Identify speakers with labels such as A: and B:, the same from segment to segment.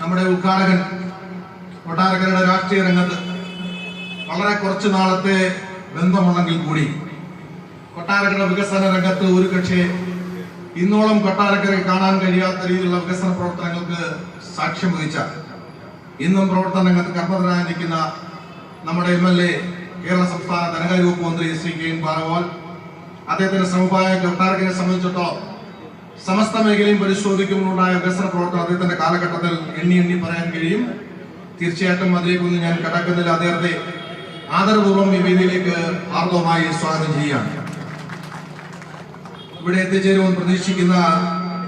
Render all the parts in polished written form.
A: നമ്മുടെ ഉദ്ഘാടകൻ കൊട്ടാരക്കരയുടെ രാഷ്ട്രീയ രംഗത്ത് വളരെ കുറച്ചു നാളത്തെ ബന്ധമുണ്ടെങ്കിൽ കൂടി കൊട്ടാരക്കര വികസന രംഗത്ത് ഒരു പക്ഷേ ഇന്നോളം കൊട്ടാരക്കരയിൽ കാണാൻ കഴിയാത്ത രീതിയിലുള്ള വികസന പ്രവർത്തനങ്ങൾക്ക് സാക്ഷ്യം വഹിച്ച ഇന്നും പ്രവർത്തന രംഗത്ത് കർമ്മതരായി നിൽക്കുന്ന നമ്മുടെ MLA കേരള സംസ്ഥാന ധനകാര്യ വകുപ്പ് മന്ത്രി ശ്രീ KN ബാലഗോപാൽ, അദ്ദേഹത്തിന്റെ സമവായ കൊട്ടാരക്കരയെ സംബന്ധിച്ചിടത്തോളം സമസ്ത മേഖലയും പരിശോധിക്കുമ്പോഴുണ്ടായ വികസന പ്രവർത്തനം അദ്ദേഹത്തിന്റെ കാലഘട്ടത്തിൽ എണ്ണി പറയാൻ കഴിയും. തീർച്ചയായിട്ടും അതിലേക്കൊന്നും ഞാൻ കടക്കുന്നില്ല. അദ്ദേഹത്തെ ആദരപൂർവ്വം ഈ വേദിയിലേക്ക് ഹാർദവമായി സ്വാഗതം ചെയ്യുകയാണ്. ഇവിടെ എത്തിച്ചേരുമെന്ന് പ്രതീക്ഷിക്കുന്ന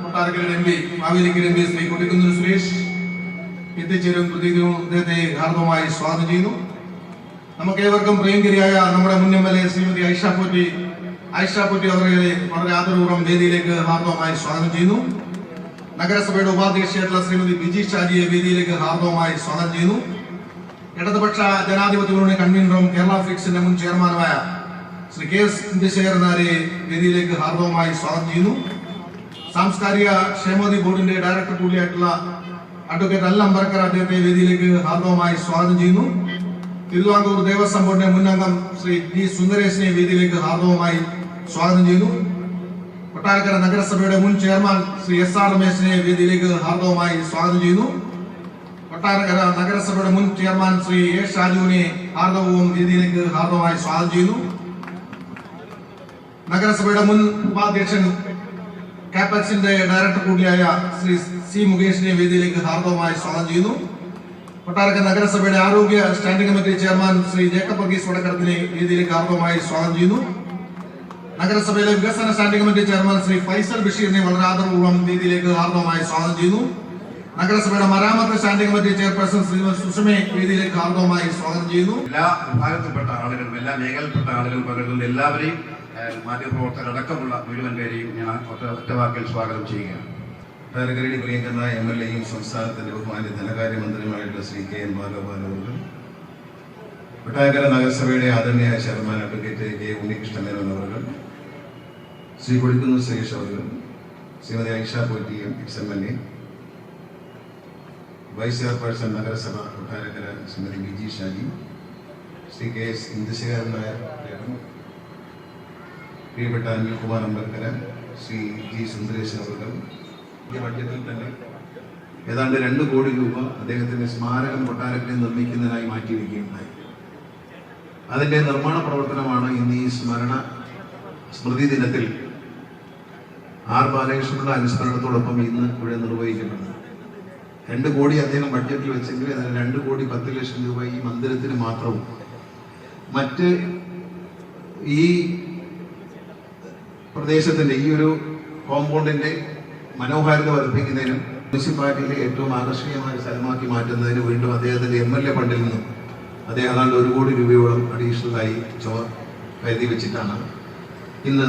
A: കൊട്ടാരക്കരയുടെ MP, മാവേലിക്കര MP ശ്രീ കൊടിക്കുന്നിൽ സുരേഷ് എത്തിച്ചേരും പ്രതീക്ഷിക്കുന്നു. അദ്ദേഹത്തെ ഹാർദവമായി സ്വാഗതം ചെയ്യുന്നു. നമുക്കേവർക്കും പ്രിയങ്കരിയായ നമ്മുടെ മുൻ MLA ശ്രീമതി ഐഷ പോറ്റി അവരെ വളരെ ആദരപൂർവ്വം വേദിയിലേക്ക് ഹാർദവമായി സ്വാഗതം ചെയ്യുന്നു. നഗരസഭയുടെ ഉപാധ്യക്ഷയായിട്ടുള്ള ശ്രീമതി ബിജി ഷാജിയെ വേദിയിലേക്ക് ഹാർദവമായി സ്വാഗതം ചെയ്യുന്നു. ഇടതുപക്ഷ ജനാധിപത്യ മുന്നണി കൺവീനറും കേരള ഫിക്സിന്റെ മുൻ ചെയർമാനുമായ ശ്രീ KS ഇന്ദുശേഖരനാരെ വേദിയിലേക്ക് ഹാർദവമായി സ്വാഗതം ചെയ്യുന്നു. സാംസ്കാരിക ക്ഷേമനിധി ബോർഡിന്റെ ഡയറക്ടർ കൂടിയായിട്ടുള്ള അഡ്വക്കേറ്റ് അൽ അംബർക്കർ അദ്ദേഹത്തെ വേദിയിലേക്ക് ഹാർദവമായി സ്വാഗതം ചെയ്യുന്നു. തിരുവിതാംകൂർ ദേവസ്വം ബോർഡിന്റെ മുൻ അംഗം ശ്രീ D സുന്ദരേശിനെ വേദിയിലേക്ക് ഹാർദവമായി സ്വാഗതം ചെയ്യുന്നു. കൊട്ടാരക്കര നഗരസഭയുടെ മുൻ ചെയർമാൻ ശ്രീ SR രമേശിനെ വേദിയിലേക്ക് ഹാർദവമായി സ്വാഗതം ചെയ്യുന്നു. കൊട്ടാരക്കര നഗരസഭയുടെ മുൻ ചെയർമാൻ ശ്രീ A ഷാജുവിനെ ഹാർദവവും വേദിയിലേക്ക് ഹാർദവമായി സ്വാഗതം ചെയ്യുന്നു. നഗരസഭയുടെ മുൻ ഉപാധ്യക്ഷൻ കാപ്പക്സിന്റെ ഡയറക്ടർ കൂടിയായ ശ്രീ C മുകേഷിനെ വേദിയിലേക്ക് ഹാർദവമായി സ്വാഗതം ചെയ്യുന്നു. കൊട്ടാരക്കര നഗരസഭയുടെ ആരോഗ്യ standing committee chairman Shri Jacob Varghese വടക്കടത്തിനെ വേദിയിലേക്ക് ഹാർദവമായി സ്വാഗതം ചെയ്യുന്നു. നഗരസഭയിലെ വികസന standing committee chairman Shri Faisal ബഷീറിനെ വളരെ ആദരപൂർവ്വം വേദിയിലേക്ക് ഹാർദവമായി സ്വാഗതം ചെയ്യുന്നു. നഗരസഭയുടെ മരാമത്ത് സ്റ്റാൻഡിംഗ് കമ്മിറ്റി ചെയർപേഴ്സൺ ശ്രീമതി സുഷമയെ വേദിയിലേക്ക് ഹാർദവമായി സ്വാഗതം ചെയ്യുന്നു.
B: എല്ലാ വിഭാഗത്തിൽപ്പെട്ട ആളുകളും എല്ലാ മേഖലയിൽപ്പെട്ട ആളുകൾ പകരുന്ന എല്ലാവരെയും മാധ്യമപ്രവർത്തകർ അടക്കമുള്ള മുഴുവൻ പേരെയും ഞാൻ ഒറ്റവാക്കിൽ സ്വാഗതം ചെയ്യുകയാണ്.
C: കൊട്ടാരക്കരയുടെ പ്രിയങ്കരനായ MLAയും സംസ്ഥാനത്തിന്റെ ബഹുമാന്യ ധനകാര്യമന്ത്രിയുമായിട്ടുള്ള ശ്രീ KN ബാലഗോപാൽ അവർ, കൊട്ടാരക്കര നഗരസഭയുടെ ആദരണീയ chairman advocate K Unnikrishnan Menon അവർ, ശ്രീ കൊടിക്കുന്നിൽ സുരേഷ് അവർ, Shrimati Aisha Potti MLA, vice chairperson നഗരസഭ കൊട്ടാരക്കര ശ്രീമതി ബിജി ഷാജി, ശ്രീ KS ഇന്ദുശേഖരൻ നായർ, പ്രിയപ്പെട്ട അനിൽകുമാർ അമ്പലക്കര, ശ്രീ G സുന്ദരേശൻ അവർ, ഈ ബഡ്ജറ്റിൽ തന്നെ ഏതാണ്ട് 2 കോടി രൂപ അദ്ദേഹത്തിന്റെ സ്മാരകം കൊട്ടാരക്കരയിൽ നിർമ്മിക്കുന്നതിനായി മാറ്റിവെക്കുകയുണ്ടായി. അതിന്റെ നിർമ്മാണ പ്രവർത്തനമാണ് ഇന്ന് ഈ സ്മൃതി ദിനത്തിൽ R ബാലകൃഷ്ണനുള്ള അനുസ്മരണത്തോടൊപ്പം ഇന്ന് ഇവിടെ നിർവഹിക്കപ്പെടുന്നത്. 2 കോടി അദ്ദേഹം ബഡ്ജറ്റിൽ വെച്ചെങ്കിൽ അതിന് 2 കോടി 10 ലക്ഷം രൂപ ഈ മന്ദിരത്തിന് മാത്രവും മറ്റ് ഈ പ്രദേശത്തിന്റെ ഈ ഒരു കോമ്പൗണ്ടിന്റെ മനോഹാരിത വർദ്ധിപ്പിക്കുന്നതിനും മുനിസിപ്പാലിറ്റിയിലെ ഏറ്റവും ആകർഷണീയമായ സ്ഥലമാക്കി മാറ്റുന്നതിന് വീണ്ടും അദ്ദേഹത്തിന്റെ MLA ഫണ്ടിൽ നിന്നും അദ്ദേഹം ഏതാണ്ട് 1 കോടി രൂപയോളം അഡീഷണലായി കരുതി വെച്ചിട്ടാണ് ഇന്ന്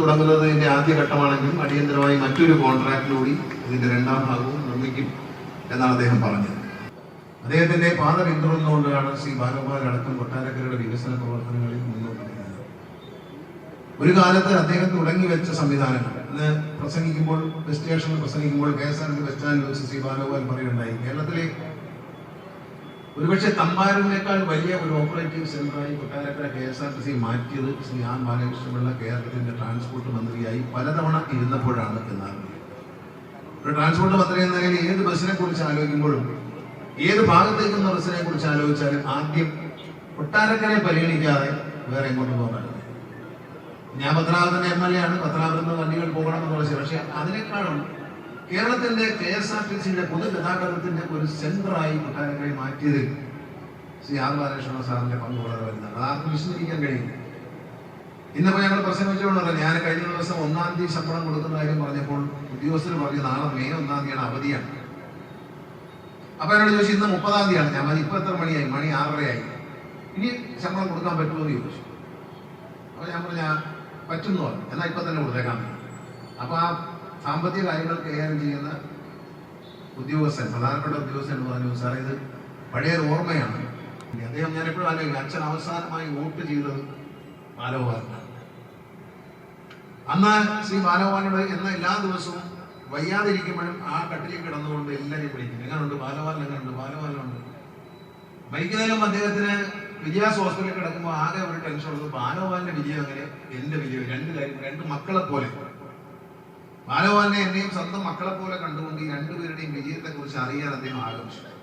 C: തുടങ്ങുന്നതിന്റെ ആദ്യഘട്ടമാണെങ്കിലും അടിയന്തരമായി മറ്റൊരു കോൺട്രാക്റ്റിലൂടി ഇതിന്റെ 2ാം ഭാഗവും നിർമ്മിക്കും എന്നാണ് അദ്ദേഹം പറഞ്ഞത്. അദ്ദേഹത്തിന്റെ പാത പിന്തുടർന്നുകൊണ്ടാണ് ശ്രീ ബാലഗോപാൽ അടക്കം കൊട്ടാരക്കരയുടെ വികസന പ്രവർത്തനങ്ങളിൽ മുന്നോട്ട് പോകുന്നത്. ഒരു കാലത്ത് അദ്ദേഹം തുടങ്ങി വെച്ച സംവിധാനങ്ങൾ ഇന്ന് പ്രസംഗിക്കുമ്പോൾ ബസ് സ്റ്റേഷനിൽ പ്രസംഗിക്കുമ്പോൾ KSRTC ബസ് സ്റ്റാൻഡിൽ വെച്ച് ശ്രീ ബാലഗോപാൽ പറയുകയുണ്ടായി, കേരളത്തിലെ ഒരുപക്ഷെ തമ്പാരൂരിനേക്കാൾ വലിയ ഒരു ഓപ്പറേറ്റീവ് സെന്ററായി കൊട്ടാരക്കര KSRTC മാറ്റിയത് ശ്രീ R ബാലകൃഷ്ണപിള്ള കേരളത്തിന്റെ ട്രാൻസ്പോർട്ട് മന്ത്രിയായി പലതവണ ഇരുന്നപ്പോഴാണ് എന്നാണ്. ഒരു ട്രാൻസ്പോർട്ട് മന്ത്രി എന്ന നിലയിൽ ഏത് ബസ്സിനെ കുറിച്ച് ആലോചിക്കുമ്പോഴും ഏത് ഭാഗത്തേക്കുന്ന ബസ്സിനെ കുറിച്ച് ആലോചിച്ചാലും ആദ്യം കൊട്ടാരക്കരയെ പരിഗണിക്കാതെ വേറെ എങ്ങോട്ട് പോകാൻ. ഞാൻ പത്തനാപുരത്തിന്റെ MLA ആണ്. പത്തനാപുരത്ത് വണ്ടികൾ പോകണമെന്നുള്ള ശരി, പക്ഷെ അതിനേക്കാളും കേരളത്തിന്റെ KSRTCയുടെ പൊതുഗതാഗതത്തിന്റെ ഒരു സെന്ററായി കൊട്ടാരക്കരയെ മാറ്റിയതിൽ ശ്രീ R ബാലകൃഷ്ണ സാറിന്റെ പങ്ക് വളരെ വലുതാണ്. ആർക്കും വിശദീകരിക്കാൻ കഴിയും. ഇന്നിപ്പോ ഞങ്ങൾ പ്രസംഗിച്ചുകൊണ്ടല്ലോ, ഞാൻ കഴിഞ്ഞ ദിവസം 1-ാം തീയതി ശമ്പളം കൊടുക്കുന്ന കാര്യം പറഞ്ഞപ്പോൾ ഉദ്യോഗസ്ഥർ പറഞ്ഞു നാളെ May 1-ാം തീയതിയാണ്, അവധിയാണ്. അപ്പൊ എന്നോട് ചോദിച്ചു ഇന്ന് 30-ാം തീയതിയാണ്. ഞാൻ ഇപ്പൊ എത്ര മണിയായി? മണി 6:30 ഇനി ശമ്പളം കൊടുക്കാൻ പറ്റുമോ എന്ന് ചോദിച്ചു. അപ്പൊ ഞാൻ പറഞ്ഞു പറ്റുന്നു പറഞ്ഞു. എന്നാൽ ഇപ്പൊ തന്നെ കൊടുത്തേക്കാൻ. അപ്പൊ ആ സാമ്പത്തിക കാര്യങ്ങൾ കൈകാര്യം ചെയ്യുന്ന ഉദ്യോഗസ്ഥൻ, പ്രധാനപ്പെട്ട ഉദ്യോഗസ്ഥൻ പറഞ്ഞു, സാറേ ഇത് പഴയൊരു ഓർമ്മയാണ്. അദ്ദേഹം ഞാൻ എപ്പോഴും ആലോചിക്കും, അച്ഛൻ അവസാനമായി വോട്ട് ചെയ്തത് ബാലഗോപാലിനാണ്. അന്ന് ശ്രീ ബാലഗോപാലിനോട് എന്ന എല്ലാ ദിവസവും വയ്യാതിരിക്കുമ്പോഴും ആ കട്ടിലിൽ കിടന്നുകൊണ്ട് എല്ലാവരെയും വിളിക്കും. എങ്ങനെയുണ്ട് ബാലപാലൻ, എങ്ങനെയുണ്ട് ബാലപാലനുണ്ട്. മരിക്കുന്നതിനും അദ്ദേഹത്തിന് വിജയാസ് ഹോസ്പിറ്റലിൽ കിടക്കുമ്പോൾ ആകെ ഒരു ടെൻഷൻ ഉള്ളത് ബാലപാലന്റെ വിജയം എങ്ങനെ, എന്റെ വിജയം. രണ്ട് കാര്യം, രണ്ട് മക്കളെ പോലെ. ബാലപാലനെ എന്നെയും സ്വന്തം മക്കളെ പോലെ കണ്ടുകൊണ്ട് ഈ രണ്ടുപേരുടെയും വിജയത്തെ കുറിച്ച് അറിയാൻ അദ്ദേഹം ആകാംക്ഷയായി.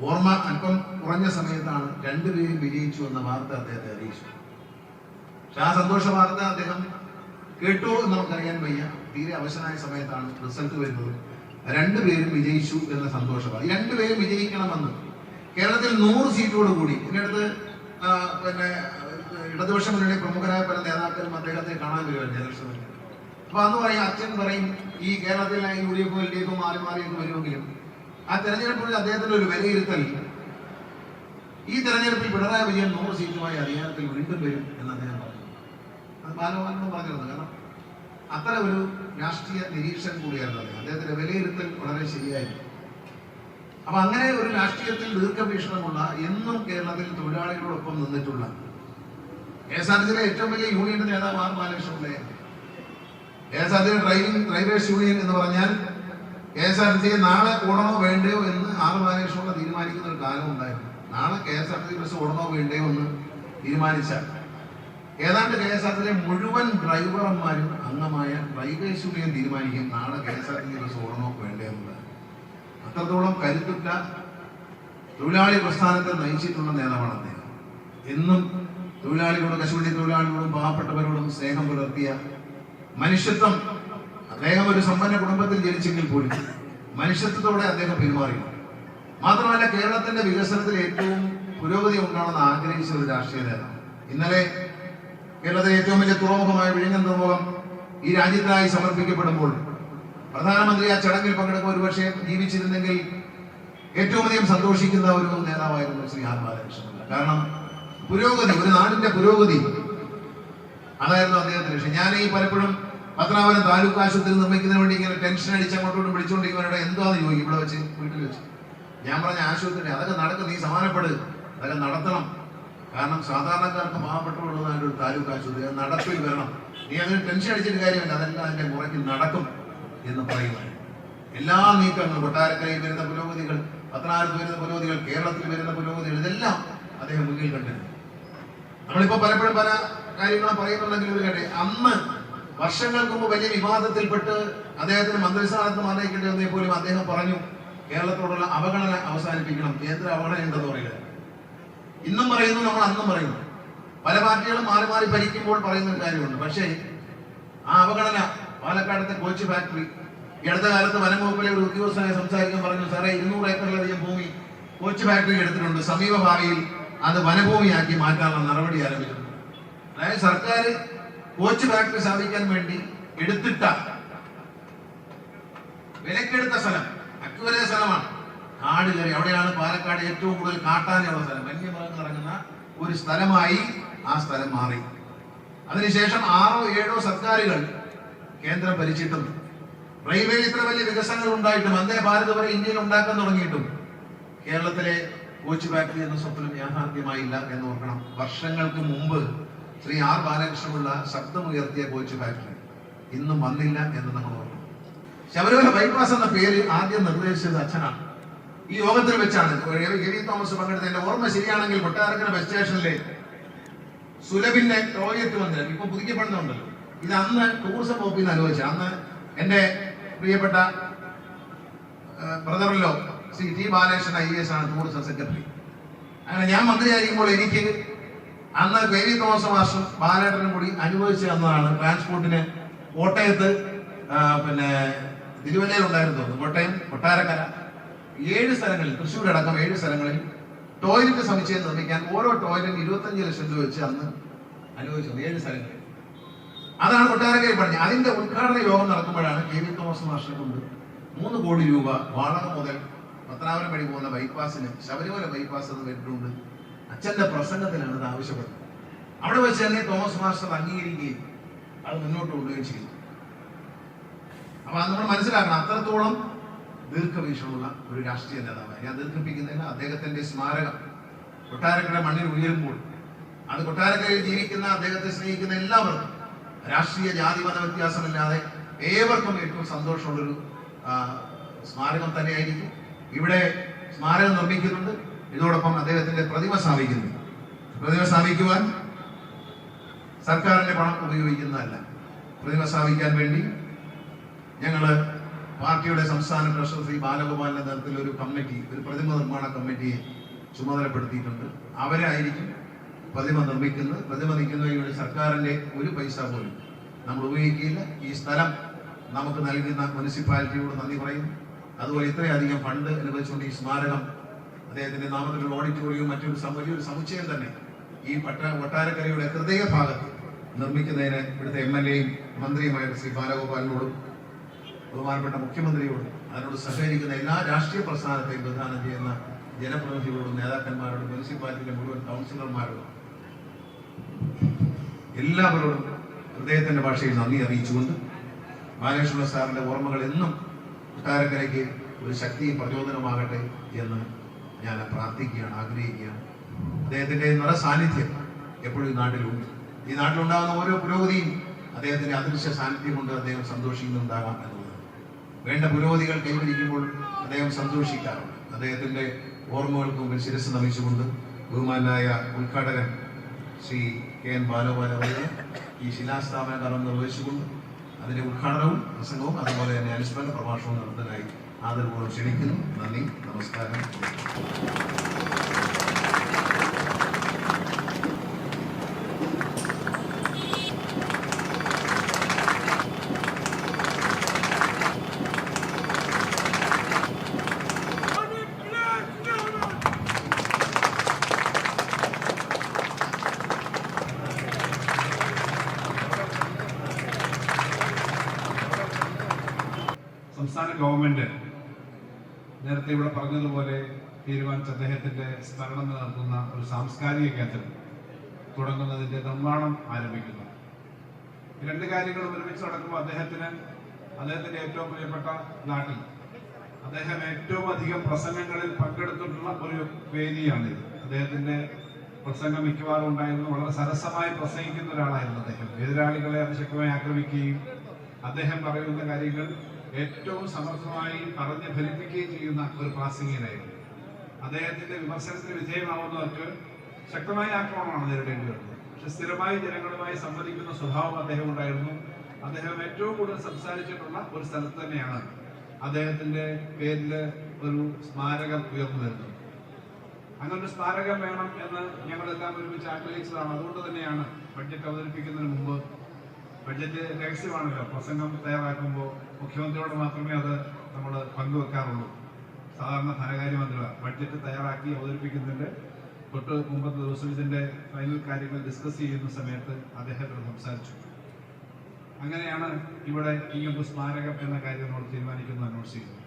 C: ഓർമ്മ അല്പം കുറഞ്ഞ സമയത്താണ് രണ്ടുപേരും വിജയിച്ചു എന്ന വാർത്ത അദ്ദേഹത്തെ അറിയിച്ചു. പക്ഷെ ആ സന്തോഷ വാർത്ത അദ്ദേഹം കേട്ടു എന്ന് നമുക്കറിയാൻ വയ്യ. തീരെ അവശനായ സമയത്താണ് റിസൾട്ട് വരുന്നത്. രണ്ടുപേരും വിജയിച്ചു എന്ന സന്തോഷമാണ്. ഈ രണ്ടുപേരും വിജയിക്കണമെന്ന് കേരളത്തിൽ 100 സീറ്റോട് കൂടി എൻ്റെ അടുത്ത് പിന്നെ ഇടതുപക്ഷ മുന്നണി പ്രമുഖരായ പല നേതാക്കളും അദ്ദേഹത്തെ കാണാൻ വരുമായിരുന്നു ഇലക്ഷനിൽ. അപ്പൊ അന്ന് പറയും, അച്ഛൻ പറയും, ഈ കേരളത്തിൽ UDF LDF മാറി മാറിയൊക്കെ വരുമെങ്കിലും ആ തെരഞ്ഞെടുപ്പിൽ അദ്ദേഹത്തിന്റെ ഒരു വിലയിരുത്തൽ, ഈ തെരഞ്ഞെടുപ്പിൽ പിണറായി വിജയൻ 100 സീറ്റുമായി അധികാരത്തിൽ വീണ്ടും വരും എന്ന് അദ്ദേഹം പറഞ്ഞു. അത് ബാലപാലനും പറഞ്ഞിരുന്നു. കാരണം അത്ര ഒരു രാഷ്ട്രീയ നിരീക്ഷകൻ കൂടിയായിരുന്നു അദ്ദേഹം. അദ്ദേഹത്തിന്റെ വിലയിരുത്തൽ വളരെ ശരിയായിരുന്നു. അപ്പൊ അങ്ങനെ ഒരു രാഷ്ട്രീയത്തിൽ ദീർഘവീക്ഷണമുള്ള, എന്നും കേരളത്തിൽ തൊഴിലാളികളോടൊപ്പം നിന്നിട്ടുള്ള KSRTCയിലെ ഏറ്റവും വലിയ യൂണിയന്റെ നേതാവ് ആർ ബാലകൃഷ്ണപിള്ളയായിരുന്നു. KSRTC ഡ്രൈവേഴ്സ് യൂണിയൻ എന്ന് പറഞ്ഞാൽ KSRTC നാളെ ഓടണോ വേണ്ടയോ എന്ന് ആർ ബാലകൃഷ്ണപിള്ള തീരുമാനിക്കുന്ന ഒരു കാലം ഉണ്ടായിരുന്നു. നാളെ KSRTC ബസ് ഓടണോ വേണ്ടയോ എന്ന് തീരുമാനിച്ചാൽ ഏതാണ്ട് KSRTCയിലെ മുഴുവൻ ഡ്രൈവർമാരും അംഗമായ ഡ്രൈവേഴ്സ് യൂണിയൻ തീരുമാനിക്കും നാളെ KSRTC ബസ് ഓടണോ വേണ്ടയോ എന്നുള്ളത്. അത്രത്തോളം കരുത്തുറ്റ തൊഴിലാളി പ്രസ്ഥാനത്തെ നയിച്ചിട്ടുള്ള നേതാവാണ് അദ്ദേഹം. എന്നും തൊഴിലാളികളോടും, കശുവണ്ടി തൊഴിലാളികളോടും പാവപ്പെട്ടവരോടും സ്നേഹം പുലർത്തിയ മനുഷ്യത്വം. അദ്ദേഹം ഒരു സമ്പന്ന കുടുംബത്തിൽ ജനിച്ചെങ്കിൽ പോലും മനുഷ്യത്വത്തോടെ അദ്ദേഹം പെരുമാറി. മാത്രമല്ല, കേരളത്തിന്റെ വികസനത്തിൽ ഏറ്റവും പുരോഗതി ഉണ്ടാണെന്ന് ആഗ്രഹിച്ച ഒരു രാഷ്ട്രീയ നേതാവ്. ഇന്നലെ കേരളത്തിലെ ഏറ്റവും വലിയ തുറമുഖമായ വിഴിഞ്ഞം തുറമുഖം ഈ രാജ്യത്തിനായി സമർപ്പിക്കപ്പെടുമ്പോൾ പ്രധാനമന്ത്രി ആ ചടങ്ങിൽ പങ്കെടുക്കുക ഒരുപക്ഷെ ജീവിച്ചിരുന്നെങ്കിൽ ഏറ്റവും അധികം സന്തോഷിക്കുന്ന ഒരു നേതാവായിരുന്നു ശ്രീ ആർ ബാലകൃഷ്ണപിള്ള. കാരണം പുരോഗതി, ഒരു നാടിന്റെ പുരോഗതി, അതായിരുന്നു അദ്ദേഹത്തിന് ലക്ഷ്യം. ഞാൻ ഈ പലപ്പോഴും പത്തനാപുരം താലൂക്ക് ആശുപത്രി നിർമ്മിക്കുന്നതിന് വേണ്ടി ഇങ്ങനെ ടെൻഷൻ അടിച്ച് അങ്ങോട്ടും വിളിച്ചുകൊണ്ടിരിക്കുന്നവരുടെ എന്താന്ന് ചോദിക്കും ഇവിടെ വെച്ച്, വീട്ടിൽ വെച്ച്. ഞാൻ പറഞ്ഞ ആശുപത്രി അതൊക്കെ നടക്കും, നീ സമാനപ്പെടുക, അതൊക്കെ നടത്തണം. കാരണം സാധാരണക്കാർക്ക് പാവപ്പെട്ടുള്ളതായിട്ട് ഒരു താലൂക്ക് ആശുപത്രി നടപ്പിൽ വരണം. നീ അതിന് ടെൻഷൻ അടിച്ചിട്ട് കാര്യമില്ല, അതെല്ലാം അതിന്റെ മുറയ്ക്ക് നടക്കും എന്ന് പറയുന്നത്. എല്ലാ നീക്കങ്ങളും, കൊട്ടാരക്കരയിൽ വരുന്ന പുരോഗതികൾ, പത്തനാപുരത്ത് വരുന്ന പുരോഗതികൾ, കേരളത്തിൽ വരുന്ന പുരോഗതികൾ, ഇതെല്ലാം അദ്ദേഹം മുന്നിൽ കണ്ടിരുന്നു. നമ്മളിപ്പോ പലപ്പോഴും പല കാര്യങ്ങളും പറയുന്നുണ്ടെങ്കിൽ ഒരു കേട്ടെ, അന്ന് വർഷങ്ങൾക്ക് മുമ്പ് വലിയ വിവാദത്തിൽപ്പെട്ട് അദ്ദേഹത്തിന് മന്ത്രിസ്ഥാനത്ത് മാറിയേക്കേണ്ടി വന്നേ പോലും അദ്ദേഹം പറഞ്ഞു കേരളത്തോടുള്ള അവഗണന അവസാനിപ്പിക്കണം, കേന്ദ്ര അവഗണന ഉണ്ടെന്ന് പറയുന്നത്. ഇന്നും പറയുന്നു, നമ്മൾ അന്നും പറയുന്നു. പല പാർട്ടികളും മാറി മാറി ഭരിക്കുമ്പോൾ പറയുന്ന ഒരു കാര്യമുണ്ട്. പക്ഷേ ആ അവഗണന, പാലക്കാടത്തെ കോച്ച് ഫാക്ടറി, ഈ അടുത്ത കാലത്ത് വനം വകുപ്പിലെ ഒരു ഉദ്യോഗസ്ഥനെ സംസാരിക്കാൻ പറഞ്ഞു, സാറേ 200 ഏക്കറിലധികം ഭൂമി കോച്ച് ഫാക്ടറി എടുത്തിട്ടുണ്ട്, സമീപ ഭാവിയിൽ അത് വനഭൂമിയാക്കി മാറ്റാനുള്ള നടപടി ആരംഭിച്ചിട്ടുണ്ട്. അതായത് സർക്കാർ കോച്ച് ഫാക്ടറി സ്ഥാപിക്കാൻ വേണ്ടി എടുത്തിട്ട വിലക്കെടുത്ത സ്ഥലം, അക്കുവരെ സ്ഥലമാണ്, കാട് കയറി. അവിടെയാണ് പാലക്കാട് ഏറ്റവും കൂടുതൽ കാട്ടാനുള്ള സ്ഥലം, വന്യമൃഗങ്ങൾ ഇറങ്ങുന്ന ഒരു സ്ഥലമായി ആ സ്ഥലം മാറി. അതിനുശേഷം 6ഓ 7ഓ സർക്കാരുകൾ കേന്ദ്രം ഭരിച്ചിട്ടും റെയിൽവേയിൽ ഇത്ര വലിയ വികസനങ്ങൾ ഉണ്ടായിട്ടും വന്ദേ ഭാരത് വരെ ഇന്ത്യയിൽ ഉണ്ടാക്കാൻ തുടങ്ങിയിട്ടും കേരളത്തിലെ കോച്ച് ഫാക്ടറി എന്ന സ്വപ്നം യാഥാർത്ഥ്യമായില്ല എന്ന് ഓർക്കണം. വർഷങ്ങൾക്ക് മുമ്പ് ശ്രീ ആർ ബാലകൃഷ്ണപിള്ള ശബ്ദമുയർത്തിയ കോച്ച് ഫാക്ടറി ഇന്നും വന്നില്ല എന്ന് നമ്മൾ ഓർക്കണം. ശബരിമല ബൈപ്പാസ് എന്ന പേര് ആദ്യം നിർദ്ദേശിച്ചത് അച്ഛനാണ്. ഈ യോഗത്തിൽ വെച്ചാണ് കെ.വി. തോമസ് പങ്കെടുത്ത. എന്റെ ഓർമ്മ ശരിയാണെങ്കിൽ കൊട്ടാരക്കര ബസ് സ്റ്റേഷനിലെ സുലഭിന്റെ ടോയ്ലറ്റ് മന്ദിരം ഇപ്പൊ പുതുക്കപ്പെടുന്നുണ്ടല്ലോ, ഇത് അന്ന് ടൂറിസം വകുപ്പിൽ നിന്ന് അനുവദിച്ച, അന്ന് എന്റെ പ്രിയപ്പെട്ട ബ്രദറിലോ ശ്രീ ടി ബാലകൃഷ്ണൻ IAS ആണ് ടൂറിസം സെക്രട്ടറി. അങ്ങനെ ഞാൻ മന്ത്രിയായിരിക്കുമ്പോൾ എനിക്ക് അന്ന് കെ.വി. തോമസ് മാസ്റ്റർ ബാലേട്ടനും കൂടി അനുവദിച്ചു തന്നതാണ് ട്രാൻസ്പോർട്ടിന്. കോട്ടയത്ത് പിന്നെ തിരുവല്ലയിൽ ഉണ്ടായിരുന്നു, കോട്ടയം, കൊട്ടാരക്കര, 7 സ്ഥലങ്ങളിൽ, തൃശ്ശൂർ അടക്കം 7 സ്ഥലങ്ങളിൽ ടോയ്ലറ്റ് സമുച്ചയം നിർമ്മിക്കാൻ ഓരോ ടോയ്ലറ്റും 25 ലക്ഷം രൂപ വെച്ച് അന്ന് അനുവദിച്ചു 7 സ്ഥലങ്ങളിൽ. അതാണ് കൊട്ടാരക്കരയിൽ പറഞ്ഞത്. അതിന്റെ ഉദ്ഘാടന യോഗം നടക്കുമ്പോഴാണ് കെ.വി. തോമസ് മാസ്റ്ററെ കൊണ്ട് 3 കോടി രൂപ വാളക മുതൽ പത്തനാപുരം വഴി പോകുന്ന ബൈപ്പാസിന്, ശബരിമല ബൈപ്പാസ് എന്ന് കേട്ടിട്ടുണ്ട്, അച്ഛന്റെ പ്രസംഗത്തിലാണ് ഇത് ആവശ്യപ്പെട്ടത്. അവിടെ വെച്ച് തന്നെ തോമസ് മാസ്റ്റർ അംഗീകരിക്കുകയും അത് മുന്നോട്ട് കൊണ്ടുപോവുകയും ചെയ്തു. അപ്പൊ അത് നമ്മൾ മനസ്സിലാക്കണം, അത്രത്തോളം ദീർഘവീക്ഷണമുള്ള ഒരു രാഷ്ട്രീയ നേതാവാണ്. ഞാൻ ദീർഘിപ്പിക്കുന്നില്ല. അദ്ദേഹത്തിന്റെ സ്മാരകം കൊട്ടാരക്കര മണ്ണിൽ ഉയരുമ്പോൾ അത് കൊട്ടാരക്കരയിൽ ജീവിക്കുന്ന, അദ്ദേഹത്തെ സ്നേഹിക്കുന്ന എല്ലാവർക്കും, രാഷ്ട്രീയ ജാതി മത വ്യത്യാസമില്ലാതെ ഏവർക്കും ഏറ്റവും സന്തോഷമുള്ളൊരു സ്മാരകം തന്നെയായിരിക്കും. ഇവിടെ സ്മാരകം നിർമ്മിക്കുന്നുണ്ട്. ഇതോടൊപ്പം അദ്ദേഹത്തിന്റെ പ്രതിമ സ്ഥാപിക്കുന്നു. പ്രതിമ സ്ഥാപിക്കുവാൻ സർക്കാരിന്റെ പണം ഉപയോഗിക്കുന്നതല്ല. പ്രതിമ സ്ഥാപിക്കാൻ വേണ്ടി ഞങ്ങള് പാർട്ടിയുടെ സംസ്ഥാന ട്രഷറർ ശ്രീ ബാലഗോപാലിന്റെ നേതൃത്വത്തിൽ ഒരു കമ്മിറ്റി, ഒരു പ്രതിമ നിർമ്മാണ കമ്മിറ്റിയെ ചുമതലപ്പെടുത്തിയിട്ടുണ്ട്. അവരായിരിക്കും പ്രതിമ നിർമ്മിക്കുന്നത്. പ്രതിമ നിൽക്കുന്നതിന് വേണ്ടി സർക്കാരിന്റെ ഒരു പൈസ പോലും നമ്മൾ ഉപയോഗിക്കില്ല. ഈ സ്ഥലം നമുക്ക് നൽകുന്ന മുനിസിപ്പാലിറ്റിയോട് നന്ദി പറയുന്നു. അതുപോലെ ഇത്രയധികം ഫണ്ട് അനുവദിച്ചുകൊണ്ട് ഈ സ്മാരകം അദ്ദേഹത്തിന്റെ നാമത്തിലുള്ള ഓഡിറ്റോറിയവും മറ്റൊരു വലിയൊരു സമുച്ചയം തന്നെ ഈ കൊട്ടാരക്കരയുടെ ഹൃദയഭാഗത്ത് നിർമ്മിക്കുന്നതിന് ഇവിടുത്തെ MLA-യും മന്ത്രിയുമായ ശ്രീ ബാലഗോപാലിനോടും ബഹുമാനപ്പെട്ട മുഖ്യമന്ത്രിയോടും അതിനോട് സഹകരിക്കുന്ന എല്ലാ രാഷ്ട്രീയ പ്രസ്ഥാനത്തെയും പ്രധാനം ചെയ്യുന്ന ജനപ്രതിനിധികളോടും നേതാക്കന്മാരോടും മുനിസിപ്പാലിറ്റിയിലെ മുഴുവൻ കൗൺസിലർമാരോടും എല്ലാവരോടും ഹൃദയത്തിന്റെ ഭാഷയിൽ നന്ദി അറിയിച്ചുകൊണ്ട് ബാലകൃഷ്ണ സാറിന്റെ ഓർമ്മകൾ എന്നും കൊട്ടാരക്കരയ്ക്ക് ഒരു ശക്തിയും പ്രചോദനമാകട്ടെ എന്ന് ഞാൻ പ്രാർത്ഥിക്കുകയാണ്, ആഗ്രഹിക്കുകയാണ്. അദ്ദേഹത്തിന്റെ നിറസാന്നിധ്യം എപ്പോഴും ഈ നാട്ടിലുണ്ട്. ഈ നാട്ടിലുണ്ടാകുന്ന ഓരോ പുരോഗതിയും അദ്ദേഹത്തിന്റെ അദൃശ്യ സാന്നിധ്യം കൊണ്ട് അദ്ദേഹം സന്തോഷിക്കുന്നുണ്ടാകാം എന്നുള്ളത്. വേണ്ട പുരോഗതികൾ കൈവരിക്കുമ്പോൾ അദ്ദേഹം സന്തോഷിക്കാറുണ്ട്. അദ്ദേഹത്തിന്റെ ഓർമ്മകൾക്ക് മുമ്പിൽ ശിരസ് നമിച്ചുകൊണ്ട് ബഹുമാനായ ഉദ്ഘാടകൻ ശ്രീ KN ബാലഗോപാൽ ഈ ശിലാസ്ഥാപന കർമ്മം നിർവഹിച്ചുകൊണ്ട് അതിന്റെ ഉദ്ഘാടനവും പ്രസംഗവും അതുപോലെ തന്നെ അനുസ്മരണ പ്രഭാഷണവും നടത്താനായി ആദരപൂർവ്വം ക്ഷണിക്കുന്നു. നന്ദി, നമസ്കാരം.
D: സംസ്ഥാന ഗവൺമെന്റ് നേരത്തെ ഇവിടെ പറഞ്ഞതുപോലെ തീരുമാനിച്ച അദ്ദേഹത്തിന്റെ സ്മരണം നടത്തുന്ന ഒരു സാംസ്കാരിക കേന്ദ്രം തുടങ്ങുന്നതിന്റെ നിർമ്മാണം ആരംഭിക്കുന്നു. രണ്ട് കാര്യങ്ങളും ഒരുമിച്ച് നടക്കുമ്പോൾ അദ്ദേഹത്തിന്റെ ഏറ്റവും പ്രിയപ്പെട്ട നാട്ടിൽ അദ്ദേഹം ഏറ്റവും അധികം പ്രസംഗങ്ങളിൽ പങ്കെടുത്തിട്ടുള്ള ഒരു വേദിയാണിത്. അദ്ദേഹത്തിന്റെ പ്രസംഗം മിക്കവാറും ഉണ്ടായിരുന്നു. വളരെ സരസമായി പ്രസംഗിക്കുന്ന ഒരാളായിരുന്നു അദ്ദേഹം. എതിരാളികളെ അതിശക്തമായി ആക്രമിക്കുകയും അദ്ദേഹം പറയുന്ന കാര്യങ്ങൾ ഏറ്റവും സമർത്ഥമായി പറഞ്ഞ് ഫലിപ്പിക്കുകയും ചെയ്യുന്ന ഒരു പ്രാസംഗികനായിരുന്നു. അദ്ദേഹത്തിന്റെ വിമർശനത്തിന് വിധേയമാവുന്നവർക്ക് ശക്തമായ ആക്രമണമാണ് നേരിടേണ്ടി വരുന്നത്. പക്ഷെ സ്ഥിരമായി ജനങ്ങളുമായി സംവദിക്കുന്ന സ്വഭാവം അദ്ദേഹം ഉണ്ടായിരുന്നു. അദ്ദേഹം ഏറ്റവും കൂടുതൽ സംസാരിച്ചിട്ടുള്ള ഒരു സ്ഥലത്ത് തന്നെയാണ് അദ്ദേഹത്തിന്റെ പേരില് ഒരു സ്മാരകം ഉയർന്നു വരുന്നത്. അങ്ങനെ ഒരു സ്മാരകം വേണം എന്ന് ഞങ്ങളെല്ലാം ഒരുമിച്ച് ആഗ്രഹിച്ചതാണ്. അതുകൊണ്ട് തന്നെയാണ് ബഡ്ജറ്റ് അവതരിപ്പിക്കുന്നതിന് മുമ്പ്, ബഡ്ജറ്റ് രഹസ്യമാണല്ലോ, പ്രസംഗം തയ്യാറാക്കുമ്പോൾ മുഖ്യമന്ത്രിയോട് മാത്രമേ അത് നമ്മൾ പങ്കുവെക്കാറുള്ളൂ. സാധാരണ ധനകാര്യമന്ത്രി ബഡ്ജറ്റ് തയ്യാറാക്കി അവതരിപ്പിക്കുന്നതിന്റെ തൊട്ട് മുമ്പത്തെ ദിവസം ഇതിന്റെ ഫൈനൽ കാര്യങ്ങൾ ഡിസ്കസ് ചെയ്യുന്ന സമയത്ത് അദ്ദേഹത്തോട് സംസാരിച്ചു. അങ്ങനെയാണ് ഇവിടെ ഇങ്ങനൊരു സ്മാരകം എന്ന കാര്യം നമ്മൾ തീരുമാനിക്കുന്നത്, അനൗൺസ് ചെയ്തത്.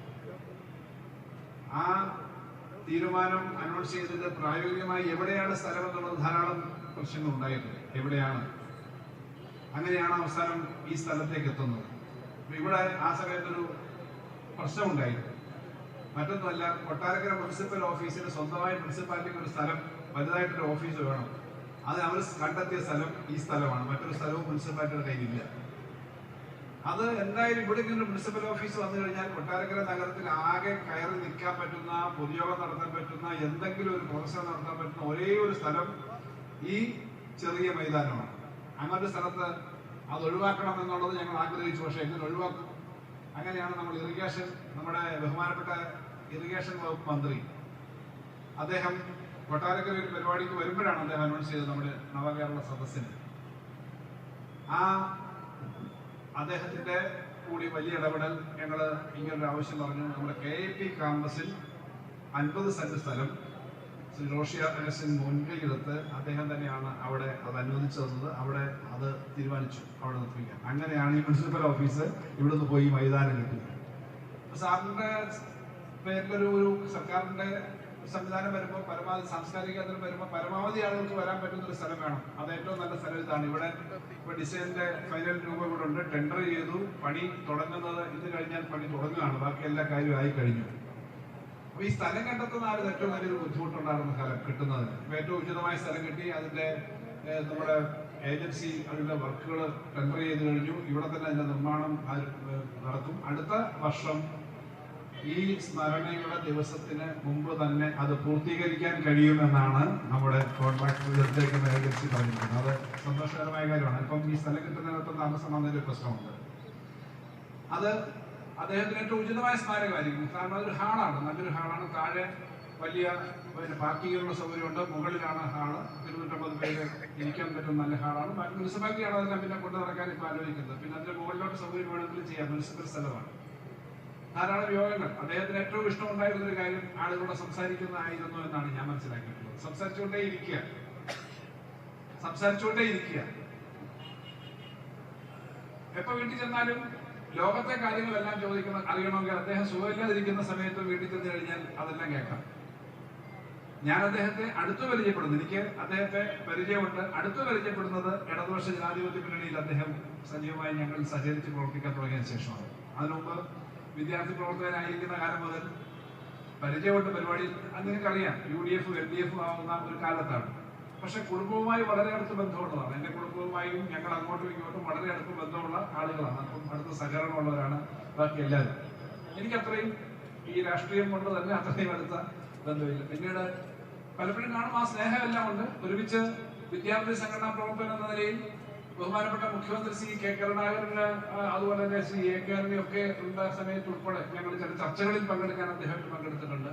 D: ആ തീരുമാനം അനൗൺസ് ചെയ്തത് പ്രായോഗികമായി എവിടെയാണ് സ്ഥലം എന്നുള്ളത് ധാരാളം പ്രശ്നങ്ങൾ ഉണ്ടായിട്ടുണ്ട്. എവിടെയാണ്, അങ്ങനെയാണ് അവസാനം ഈ സ്ഥലത്തേക്ക് എത്തുന്നത്. ഇവിടെ ആ സമയത്തൊരു പ്രശ്നമുണ്ടായിരുന്നു. മറ്റൊന്നുമല്ല, കൊട്ടാരക്കര മുനിസിപ്പൽ ഓഫീസിന് സ്വന്തമായി മുനിസിപ്പാലിറ്റിക്ക് ഒരു സ്ഥലം, വലുതായിട്ടൊരു ഓഫീസ് വേണം. അത് അവർ കണ്ടെത്തിയ സ്ഥലം ഈ സ്ഥലമാണ്. മറ്റൊരു സ്ഥലവും മുനിസിപ്പാലിറ്റിയുടെ കയ്യിലില്ല. അത് എന്തായാലും ഇവിടെ ഇങ്ങനെ മുനിസിപ്പൽ ഓഫീസ് വന്നു കഴിഞ്ഞാൽ കൊട്ടാരക്കര നഗരത്തിൽ ആകെ കയറി നിൽക്കാൻ പറ്റുന്ന, പൊതുയോഗം നടത്താൻ പറ്റുന്ന, എന്തെങ്കിലും ഒരു പ്രൊഫസർ നടത്താൻ പറ്റുന്ന ഒരേ ഒരു സ്ഥലം ഈ ചെറിയ മൈതാനമാണ്. അങ്ങനൊരു സ്ഥലത്ത് അത് ഒഴിവാക്കണം എന്നുള്ളത് ഞങ്ങൾ ആഗ്രഹിച്ചു. പക്ഷെ എങ്ങനെ ഒഴിവാക്കും? അങ്ങനെയാണ് നമ്മൾ ഇറിഗേഷൻ, നമ്മുടെ ബഹുമാനപ്പെട്ട ഇറിഗേഷൻ വകുപ്പ് മന്ത്രി അദ്ദേഹം കൊട്ടാരക്കര ഒരു പരിപാടിക്ക് വരുമ്പോഴാണ് അദ്ദേഹം അനൗൺസ് ചെയ്തത് നമ്മുടെ നവകേരള സദസ്സിന്. ആ അദ്ദേഹത്തിന്റെ കൂടി വലിയ ഇടപെടൽ ഞങ്ങൾ ഇങ്ങനൊരു ആവശ്യം പറഞ്ഞു. നമ്മുടെ KIT ക്യാമ്പസിൽ 50 സെന്റ് സ്ഥലം ശ്രീ റോഷി അഗസ്റ്റിൻ മുൻകൈയെടുത്ത് അദ്ദേഹം തന്നെയാണ് അവിടെ അത് അനുവദിച്ചു തന്നത്. അവിടെ അത് തീരുമാനിച്ചു അവിടെ നിർത്തിക്കാൻ. അങ്ങനെയാണ് ഈ മുനിസിപ്പൽ ഓഫീസ് ഇവിടുന്ന് പോയി മൈതാനം കിട്ടുന്നത്. സാറിന്റെ പേരിലൊരു സർക്കാരിന്റെ സംവിധാനം വരുമ്പോൾ, പരമാവധി സാംസ്കാരിക കേന്ദ്രം വരുമ്പോൾ പരമാവധി ആളുകൾക്ക് വരാൻ പറ്റുന്ന ഒരു സ്ഥലം വേണം. അത് ഏറ്റവും നല്ല സ്ഥലം ഇതാണ്. ഇവിടെ ഡിസൈനിന്റെ ഫൈനൽ രൂപം ഇവിടെ ഉണ്ട്. ടെൻഡർ ചെയ്തു, പണി തുടങ്ങുന്നത് ഇത് കഴിഞ്ഞാൽ പണി തുടങ്ങുകയാണ്. ബാക്കി എല്ലാ കാര്യവും ആയി കഴിഞ്ഞു. അപ്പൊ ഈ സ്ഥലം കണ്ടെത്തുന്നതാണ് ഏറ്റവും വലിയൊരു ബുദ്ധിമുട്ടുണ്ടായിരുന്ന സ്ഥലം കിട്ടുന്നതിന്. ഏറ്റവും ഉചിതമായ സ്ഥലം കിട്ടി. അതിന്റെ നമ്മുടെ ഏജൻസി അതിന്റെ വർക്കുകൾ ടെൻഡർ ചെയ്ത് കഴിഞ്ഞു. ഇവിടെ തന്നെ അതിന്റെ നിർമ്മാണം നടക്കും. അടുത്ത വർഷം ഈ സ്മരണയുടെ ദിവസത്തിന് മുമ്പ് തന്നെ അത് പൂർത്തീകരിക്കാൻ കഴിയുമെന്നാണ് നമ്മുടെ കോൺട്രാക്ടർ എടുത്തേക്കുന്ന ഏജൻസി പറഞ്ഞിരിക്കുന്നത്. അത് സന്തോഷകരമായ കാര്യമാണ്. ഇപ്പം ഈ സ്ഥലം കിട്ടുന്നതിനകത്ത് താമസം വന്നൊരു പ്രശ്നമുണ്ട്. അത് അദ്ദേഹത്തിന് ഏറ്റവും ഉചിതമായ സ്മാരകമായിരിക്കും. കാരണം അതൊരു ഹാളാണ്, നല്ലൊരു ഹാളാണ്. താഴെ വലിയ പാർക്കിങ്ങിനുള്ള സൗകര്യമുണ്ട്, മുകളിലാണ് ഹാള്. 250 പേര് ഇരിക്കാൻ പറ്റുന്ന നല്ല ഹാളാണ്. മുനിസിപ്പാലിറ്റിയാണ് അതെല്ലാം പിന്നെ കൊണ്ടു നടക്കാൻ ഇപ്പോൾ ആലോചിക്കുന്നത്. പിന്നെ അതിന്റെ മുകളിലോട്ട് സൗകര്യം വേണമെങ്കിലും ചെയ്യാം. മുനിസിപ്പൽ സ്ഥലമാണ്. ധാരാളം യോഗങ്ങൾ. അദ്ദേഹത്തിന് ഏറ്റവും ഇഷ്ടമുണ്ടായിരുന്ന ഒരു കാര്യം ആളുകളോട് സംസാരിക്കുന്നതായിരുന്നു എന്നാണ് ഞാൻ മനസ്സിലാക്കിയിട്ടുള്ളത്. സംസാരിച്ചുകൊണ്ടേ ഇരിക്കുക. എപ്പോ വീട്ടിൽ ചെന്നാലും ലോകത്തെ കാര്യങ്ങളെല്ലാം അറിയണമെങ്കിൽ അദ്ദേഹം സുഖമില്ലാതിരിക്കുന്ന സമയത്ത് വീട്ടിൽ ചെന്ന് കഴിഞ്ഞാൽ അതെല്ലാം കേൾക്കാം. ഞാൻ അദ്ദേഹത്തെ അടുത്തു പരിചയപ്പെടുന്നു. എനിക്ക് അദ്ദേഹത്തെ പരിചയമുണ്ട്. അടുത്തു പരിചയപ്പെടുന്നത് ഇടതുപക്ഷ ജനാധിപത്യ മുന്നണിയിൽ അദ്ദേഹം സജീവമായി ഞങ്ങൾ സഹകരിച്ച് പ്രവർത്തിക്കാൻ തുടങ്ങിയ ശേഷമാണ്. അതിനുമുമ്പ് വിദ്യാർത്ഥി പ്രവർത്തകനായിരിക്കുന്ന കാലം മുതൽ പരിചയമുണ്ട്. പരിപാടിയിൽ നിങ്ങൾക്കറിയാം, UDF LDF ആവുന്ന ഒരു കാലത്താണ്. പക്ഷെ കുടുംബവുമായി വളരെ അടുത്ത് ബന്ധമുള്ളതാണ്. എന്റെ കുടുംബവുമായും ഞങ്ങൾ അങ്ങോട്ടും ഇങ്ങോട്ടും വളരെ അടുത്ത് ബന്ധമുള്ള ആളുകളാണ്. അപ്പം അടുത്ത സഹകരണമുള്ളവരാണ് ബാക്കി എല്ലാവരും. എനിക്കത്രയും ഈ രാഷ്ട്രീയം കൊണ്ട് തന്നെ അത്രയും അടുത്ത ബന്ധമില്ല. പിന്നീട് പലപ്പോഴും കാണും ആ സ്നേഹമെല്ലാം ഉണ്ട്. ഒരുമിച്ച് വിദ്യാർത്ഥി സംഘടനാ പ്രവർത്തകൻ എന്ന നിലയിൽ ബഹുമാനപ്പെട്ട മുഖ്യമന്ത്രി ശ്രീ കെ കരുണാകരന്, അതുപോലെ തന്നെ ശ്രീ എ കെ ആന്റണി ഒക്കെ ഉള്ള സമയത്ത് ഉൾപ്പെടെ ഞങ്ങൾ ചില ചർച്ചകളിൽ പങ്കെടുക്കാൻ അദ്ദേഹം പങ്കെടുത്തിട്ടുണ്ട്.